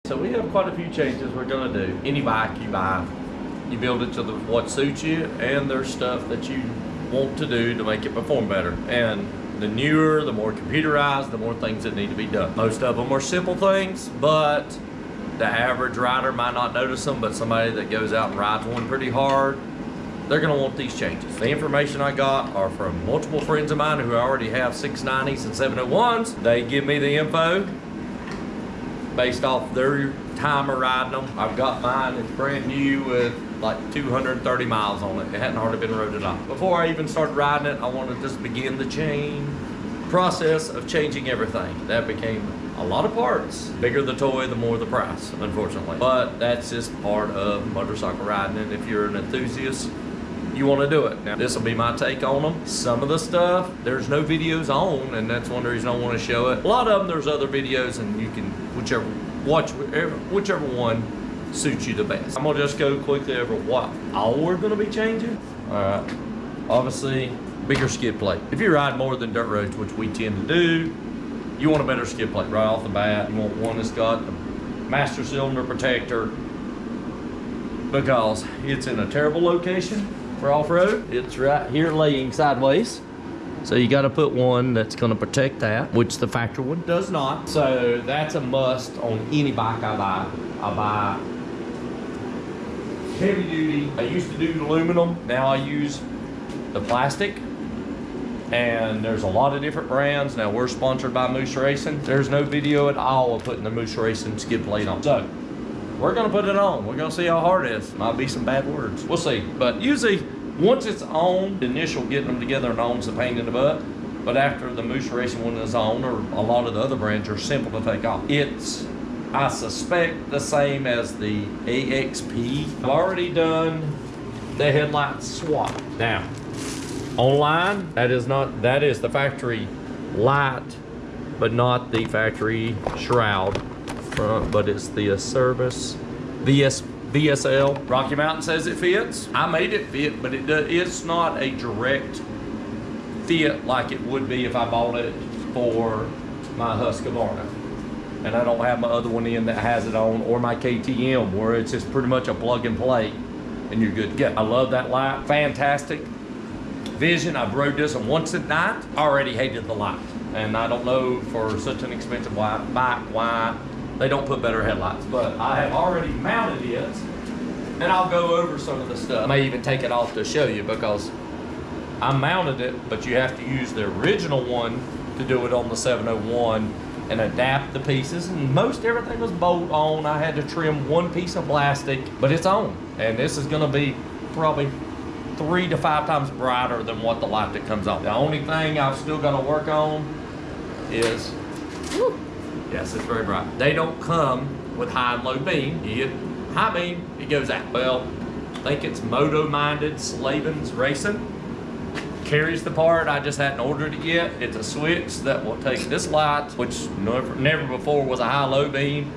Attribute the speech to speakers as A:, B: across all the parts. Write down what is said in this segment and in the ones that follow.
A: So we have quite a few changes we're gonna do. Any bike you buy, you build it to what suits you, and there's stuff that you want to do to make it perform better. And the newer, the more computerized, the more things that need to be done. Most of them are simple things, but the average rider might not notice them, but somebody that goes out and rides one pretty hard, they're gonna want these changes. The information I got are from multiple friends of mine who already have 690s and 701s. They give me the info based off their time of riding them. I've got mine, it's brand new with like 230 miles on it. It hadn't hardly been rode at all. Before I even started riding it, I wanted to just begin the process of changing everything. That became a lot of parts. Bigger the toy, the more the price, unfortunately. But that's just part of motorcycle riding, and if you're an enthusiast, you want to do it. Now, this will be my take on them. Some of the stuff, there's no videos on, and that's one reason I want to show it. A lot of them, there's other videos, and you can watch whichever one suits you the best. I'm gonna just go quickly over what all we're gonna be changing. All right, obviously, bigger skid plate. If you ride more than dirt roads, which we tend to do, you want a better skid plate right off the bat. You want one that's got the master cylinder protector, because it's in a terrible location for off-road. It's right here laying sideways. So you got to put one that's going to protect that, which the factory one does not. So that's a must on any bike I buy. I buy heavy duty. I used to do aluminum. Now I use the plastic. And there's a lot of different brands. Now we're sponsored by Moose Racing. There's no video at all of putting the Moose Racing skid plate on. So we're gonna put it on. We're gonna see how hard it is. Might be some bad words. We'll see. But usually, once it's on, the initial getting them together and on's a pain in the butt. But after the Moose Racing one is on, or a lot of the other brands are simple to take off. It's, I suspect, the same as the AXP. I've already done the headlight swap. Now, online, that is the factory light, but not the factory shroud. But it's the Service VSL. Rocky Mountain says it fits. I made it fit, but it's not a direct fit like it would be if I bought it for my Husqvarna. And I don't have my other one in that has it on, or my KTM, where it's just pretty much a plug and play and you're good to go. I love that light, fantastic. Vision, I've rode this one once at night. I already hated the light. And I don't know for such an expensive bike why they don't put better headlights, but I have already mounted it, and I'll go over some of the stuff. I may even take it off to show you, because I mounted it, but you have to use the original one to do it on the 701 and adapt the pieces, and most everything was bolt on. I had to trim one piece of plastic, but it's on, and this is gonna be probably 3 to 5 times brighter than what the light that comes on. The only thing I've still got to work on is, yes, it's very bright. They don't come with high and low beam. You get high beam, it goes out. Well, I think it's Moto-minded Slavens Racing. Carries the part, I just hadn't ordered it yet. It's a switch that will take this light, which never before was a high-low beam,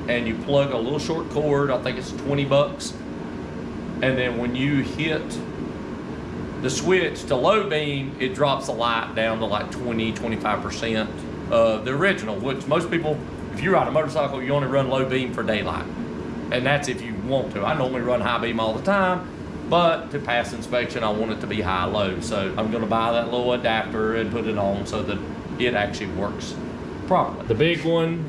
A: and you plug a little short cord, I think it's 20 bucks. And then when you hit the switch to low beam, it drops the light down to like 20-25% of the original, which most people, if you ride a motorcycle, you only run low beam for daylight. And that's if you want to. I normally run high beam all the time, but to pass inspection, I want it to be high-low. So I'm gonna buy that little adapter and put it on so that it actually works properly. The big one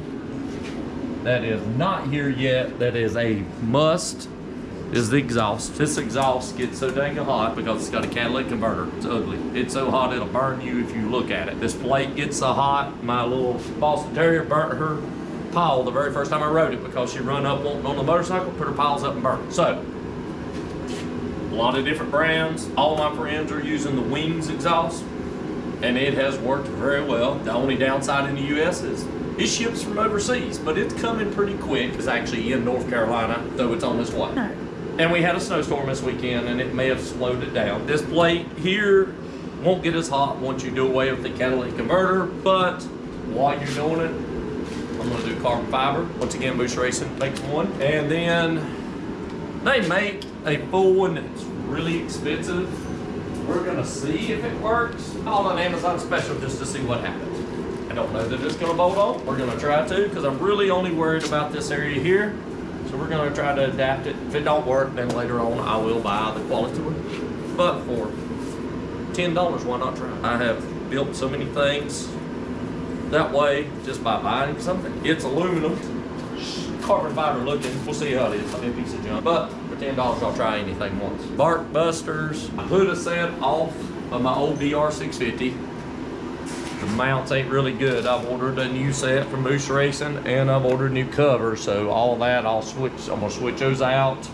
A: that is not here yet, that is a must, is the exhaust. This exhaust gets so dang hot because it's got a catalytic converter. It's ugly. It's so hot it'll burn you if you look at it. This plate gets so hot, my little Boston Terrier burnt her paw the very first time I rode it, because she run up on the motorcycle, put her paws up and burn. So, a lot of different brands. All my friends are using the Wings exhaust, and it has worked very well. The only downside in the US is it ships from overseas, but it's coming pretty quick. It's actually in North Carolina, though it's on its way. No. And we had a snowstorm this weekend, and it may have slowed it down. This plate here won't get as hot once you do away with the catalytic converter, but while you're doing it, I'm gonna do carbon fiber. Once again, Moose Racing makes one. And then they make a full one that's really expensive. We're gonna see if it works. Call an Amazon special just to see what happens. And don't know that it's gonna bolt on. We're gonna try to, because I'm really only worried about this area here. So we're gonna try to adapt it. If it don't work, then later on I will buy the quality one. But for $10, why not try? I have built so many things that way just by buying something. It's aluminum, carbon fiber looking. We'll see how it is. I'll be a piece of junk. But for $10, I'll try anything once. Bark Busters. I put a set off of my old DR650. The mounts ain't really good. I've ordered a new set from Moose Racing and I've ordered new covers. So all that I'm gonna switch those out.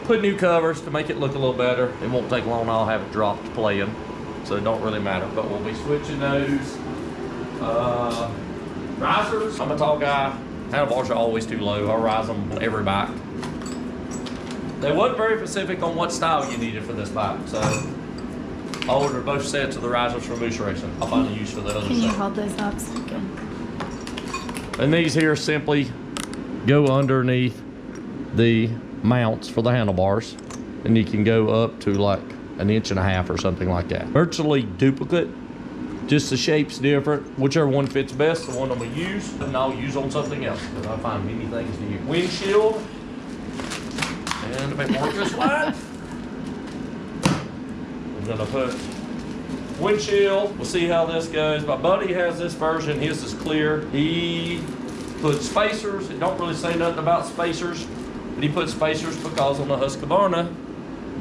A: Put new covers to make it look a little better. It won't take long, I'll have it dropped playing. So it don't really matter, but we'll be switching those. Risers, I'm a tall guy. Handlebars are always too low. I rise them on every bike. They wasn't very specific on what style you needed for this bike, so I ordered both sets of the risers from Moose Racing. I'll find a use for the other
B: Can you
A: set.
B: hold those up so you can?
A: And these here simply go underneath the mounts for the handlebars, and you can go up to like 1.5 inches or something like that. Virtually duplicate, just the shape's different. Whichever one fits best, the one I'm gonna use, and I'll use on something else because I find many things to use. Windshield, and a bit more of this light. I'm gonna put windshield. We'll see how this goes. My buddy has this version. His is clear. He put spacers. It don't really say nothing about spacers, but he put spacers because on the Husqvarna,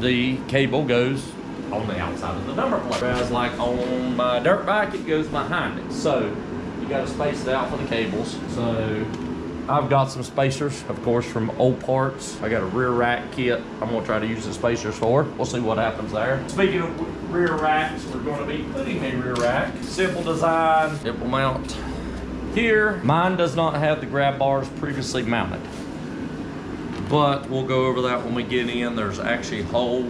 A: the cable goes on the outside of the number plate. Whereas like on my dirt bike, it goes behind it. So you gotta space it out for the cables. So I've got some spacers, of course, from Old Parts. I got a rear rack kit I'm gonna try to use the spacers for. We'll see what happens there. Speaking of rear racks, we're gonna be putting a rear rack. Simple design, simple mount. Here, mine does not have the grab bars previously mounted, but we'll go over that when we get in. There's actually holes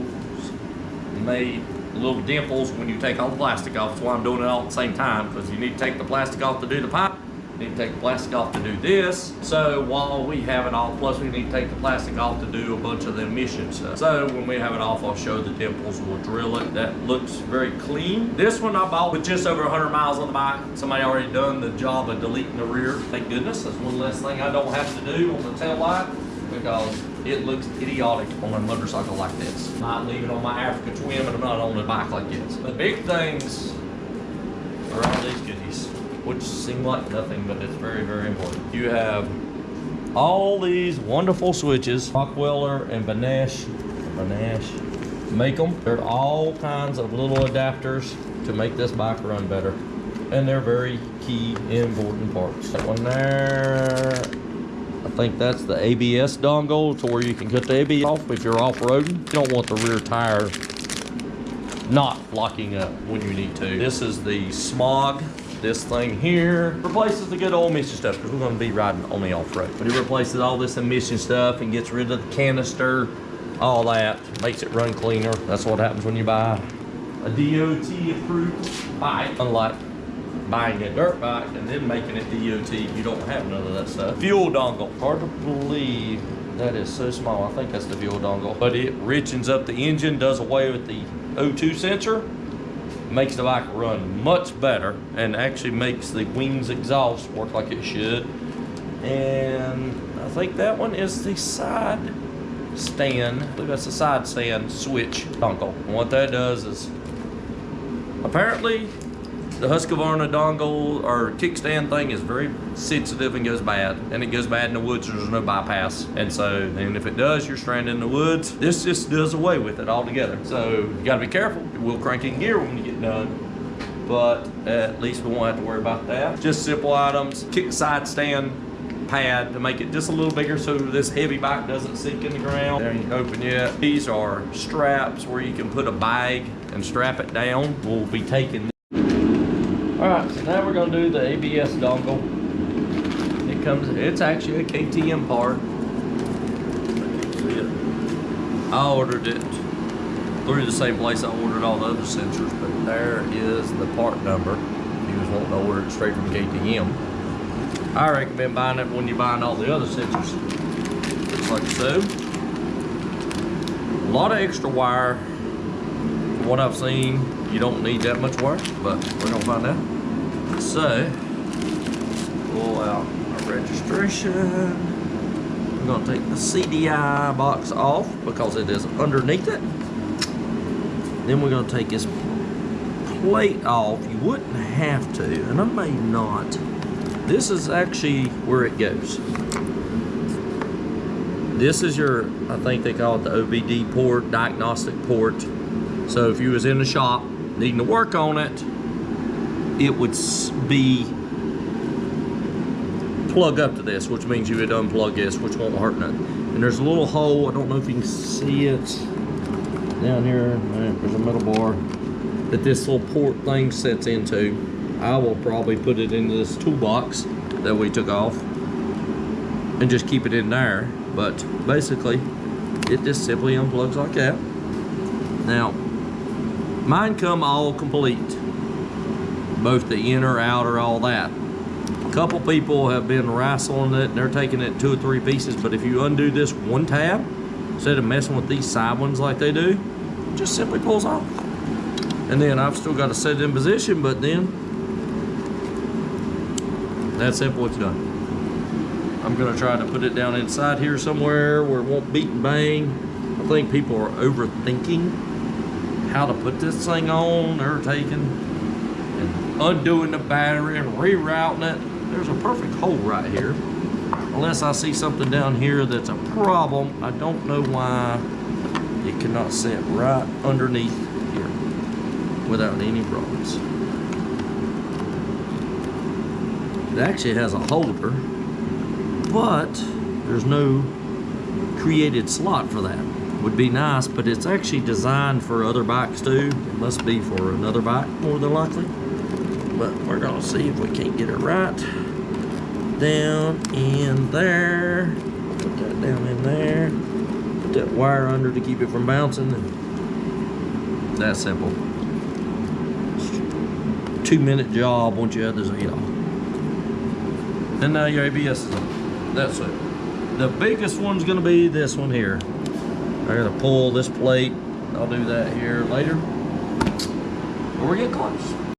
A: made, little dimples when you take all the plastic off. That's why I'm doing it all at the same time, because you need to take the plastic off to do the pipe. You need to take the plastic off to do this. So while we have it off, plus we need to take the plastic off to do a bunch of the emission stuff. So when we have it off, I'll show the dimples. We'll drill it. That looks very clean. This one I bought with just over 100 miles on the bike. Somebody already done the job of deleting the rear. Thank goodness. That's one less thing I don't have to do on the tail light, because it looks idiotic on a motorcycle like this. Might leave it on my Africa Twin, but I'm not on a bike like this. The big things are all these goodies, which seem like nothing, but it's very, very important. You have all these wonderful switches. Rockweiler and Benesch make them. They're all kinds of little adapters to make this bike run better. And they're very key, important parts. That one there, I think that's the ABS dongle, to where you can cut the ABS off if you're off-roading. You don't want the rear tire not locking up when you need to. This is the smog. This thing here replaces the good old emission stuff, because we're going to be riding on the off-road. But it replaces all this emission stuff and gets rid of the canister, all that. Makes it run cleaner. That's what happens when you buy a DOT-approved bike. Unlike buying a dirt bike and then making it DOT, you don't have none of that stuff. Fuel dongle. Hard to believe that is so small. I think that's the fuel dongle. But it richens up the engine, does away with the O2 sensor, makes the bike run much better, and actually makes the wings exhaust work like it should. And I think that one is the side stand. I believe that's the side stand switch dongle. And what that does is, apparently the Husqvarna dongle or kickstand thing is very sensitive and goes bad. And it goes bad in the woods, there's no bypass. And so, and if it does, you're stranded in the woods. This just does away with it altogether. So you gotta be careful. It will crank in gear when you get done, but at least we won't have to worry about that. Just simple items. Kick side stand pad to make it just a little bigger so this heavy bike doesn't sink in the ground. There, you can open it. These are straps where you can put a bag and strap it down. We'll be taking. Alright, so now we're going to do the ABS dongle. It's actually a KTM part. I ordered it through the same place I ordered all the other sensors, but there is the part number. If you just want to order it straight from KTM. I recommend buying it when you're buying all the other sensors. Looks like so. A lot of extra wire. From what I've seen, you don't need that much wire, but we're gonna find out. So, pull out our registration. I'm gonna take the CDI box off because it is underneath it. Then we're gonna take this plate off. You wouldn't have to, and I may not. This is actually where it goes. This is your, I think they call it the OBD port, diagnostic port. So if you was in the shop needing to work on it, it would be plug up to this, which means you would unplug this, which won't hurt nothing. And there's a little hole, I don't know if you can see it, down here, there's a metal bar that this little port thing sets into. I will probably put it into this toolbox that we took off and just keep it in there. But basically, it just simply unplugs like that. Now, mine come all complete. Both the inner, outer, all that. A couple people have been wrestling it and they're taking it 2 or 3 pieces, but if you undo this one tab, instead of messing with these side ones like they do, it just simply pulls off. And then I've still got to set it in position, but then that's simple, it's done. I'm gonna try to put it down inside here somewhere where it won't beat and bang. I think people are overthinking how to put this thing on. They're taking and undoing the battery and rerouting it. There's a perfect hole right here. Unless I see something down here that's a problem, I don't know why it cannot sit right underneath here without any problems. It actually has a holder, but there's no created slot for that. Would be nice, but it's actually designed for other bikes too. It must be for another bike more than likely. But we're gonna see if we can't get it right. Down in there. Put that down in there. Put that wire under to keep it from bouncing. And that's simple. 2-minute job once you have this heat off. And now your ABS is on. That's it. The biggest one's gonna be this one here. I gotta pull this plate. I'll do that here later. But we're getting close.